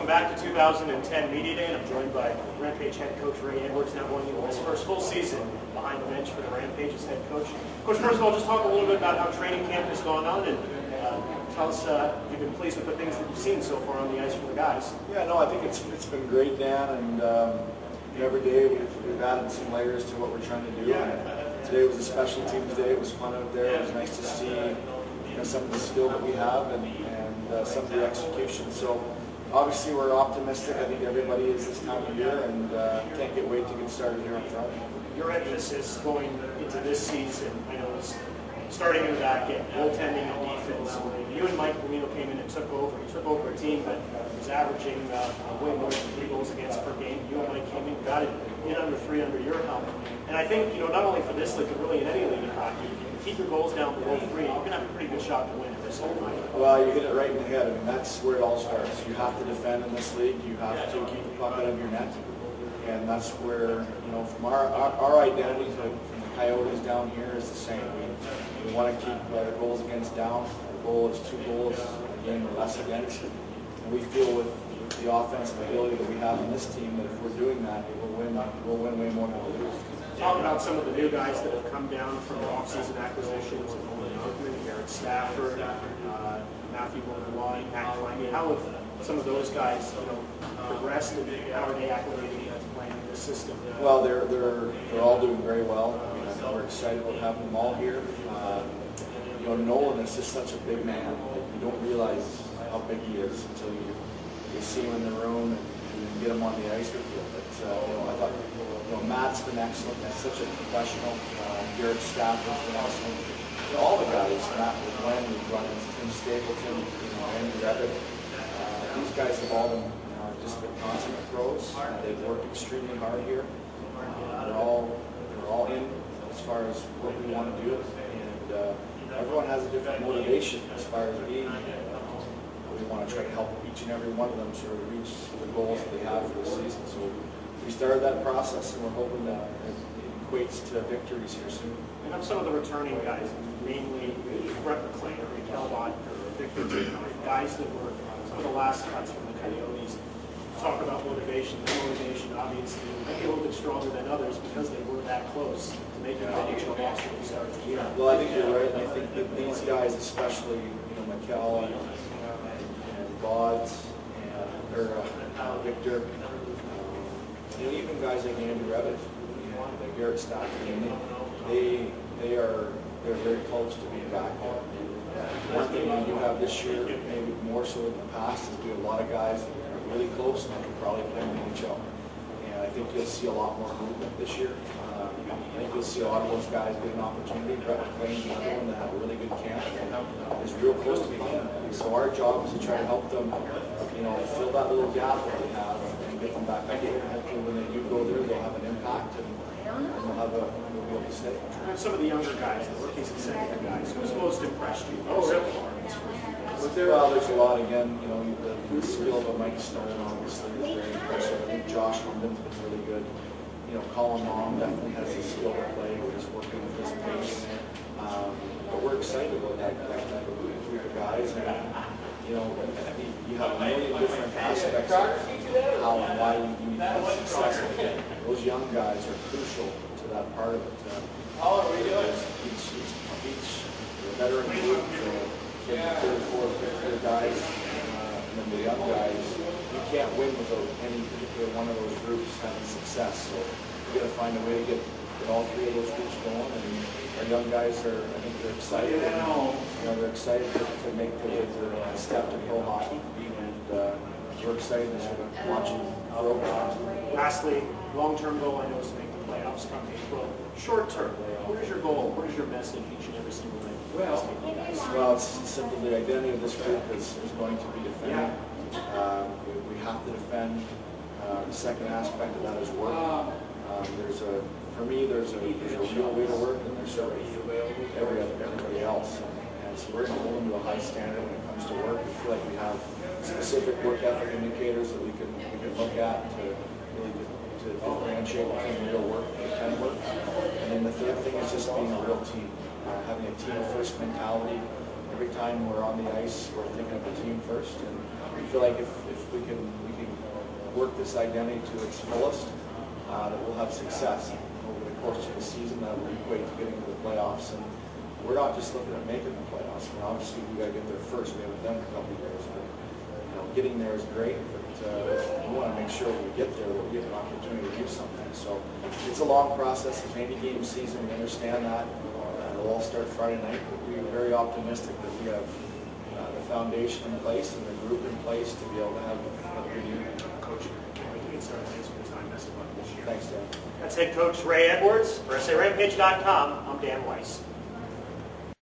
back to 2010 Media Day, and I'm joined by Rampage head coach Ray Edwards, now going into his first full season behind the bench for the Rampage as head coach. Coach, first of all, just talk a little bit about how training camp has gone on, and tell us if you've been pleased with the things that you've seen so far on the ice from the guys. Yeah, no, I think it's been great, Dan, and every day we've added some layers to what we're trying to do. And today was a special teams day. It was fun out there. It was nice to see some of the skill that we have and some of the execution. So obviously we're optimistic. I think everybody is this time of year, and can't wait to get started here on Friday. Your emphasis going into this season, I know, is starting in the back end, goaltending and defense. You and Mike Polino came in and took over a team that was averaging way more than 3 goals against per game. You and Mike came in, got it in under 3 under your helm. And I think, not only for this league, but really in any league in hockey, if you can keep your goals down below 3, you can have a pretty good shot to win this whole night. Well, you hit it right in the head. I mean, that's where it all starts. You have to defend in this league. You have to keep the puck out of your net. And that's where, from our identity from the Coyotes down here is the same. We want to keep our goals against down. Our goal is 2 goals a game or less against. And we feel with the offensive ability that we have in this team that if we're doing that, we'll win way more than we lose. Talk about some of the new guys that have come down from the offseason acquisitions, Garrett Stafford, Matthew Montgomery, Matt Klein. How have some of those guys progressed, and how are they acclimating to playing in this system? Well, they're all doing very well. We're excited about having them all here. Nolan is just such a big man. You don't realize how big he is until you see him in the room and get him on the ice with you. But I thought Matt's been excellent. He's such a professional. Garrett Stafford's been excellent. All the guys, Matt McGlenn, we've run into Tim Stapleton, Andy Reddick. These guys have all been just been consummate pros. They've worked extremely hard here. They're all in as far as what we want to do, and everyone has a different motivation as far as being here. We want to try to help each and every one of them sort of reach the goals that they have for the season. So we started that process, and we're hoping that it equates to victories here soon. And of some of the returning guys, mainly Brett McLean, Raquel Vodker, Victor Tignard, guys that were some of the last cuts from the Coyotes. Talk about motivation. Their motivation obviously might be a little bit stronger than others because they were that close to making the NHL roster to start the year. Well, I think you're right. And I think that these guys, especially Mikel and Bods and Victor, even guys like Andy Reddick, like Garrett Stafford, they're very close to being back there. One thing we do have this year, maybe more so in the past, is we have a lot of guys that are really close and can probably play in the NHL. And I think you'll see a lot more movement this year. I think you'll see a lot of those guys get an opportunity. Brett McLean's another one that had a really good camp and is real close to being in. So our job is to try to help them, fill that little gap that they have and get them back there. And hopefully when they do go there, they'll have an impact and they'll be able to stay. Some of the younger guys, the rookies and second guys, who's most impressed you? Well, there's a lot again. The skill of Mike Stone obviously is very impressive. I think Josh London's been really good. Colin Long definitely has the skill to play. We're just working with his pace. But we're excited about that group of guys. And, you have a million different aspects of how and why you need to be successful. Those young guys are crucial to that part of it. How are we doing? Each veteran group, the third, fourth, fifth guys, and then the young guys, you can't win without any particular one of those groups having success. So we got to find a way to get all 3 of those groups going. And our young guys I think they're excited. They're excited to make the step to pro hockey, and we're excited to sort of watch them grow. Lastly, long-term goal I know is to make the playoffs come April. Short-term, what is your goal? What is your message each and every single day? Well, it's simply the identity of this group is going to be defending. We have to defend. The second aspect of that is work. For me, there's a real way to work, and there's certainly everybody else. And so we're going to hold them to a high standard when it comes to work. We feel like we have specific work ethic indicators that we can look at to really to differentiate between real work and pretend work. And then the third thing is just being a real team, having a team first mentality, every time we're on the ice, we're thinking of the team first, and we feel like if we can work this identity to its fullest, that we'll have success over the course of the season. That will equate to getting to the playoffs. And we're not just looking at making the playoffs. I mean, obviously, we got to get there first. We haven't done it in a couple of years, but getting there is great. But we want to make sure when we get there, that we get an opportunity to do something. So it's a long process. It's an 80-game season. We understand that. It'll all start Friday night. But we are very optimistic that we have the foundation in place and the group in place to be able to have a good year. Coach, we can start. Thanks for the time. Best of luck this year. Thanks, Dan. That's head coach Ray Edwards. For SARampage.com, I'm Dan Weiss.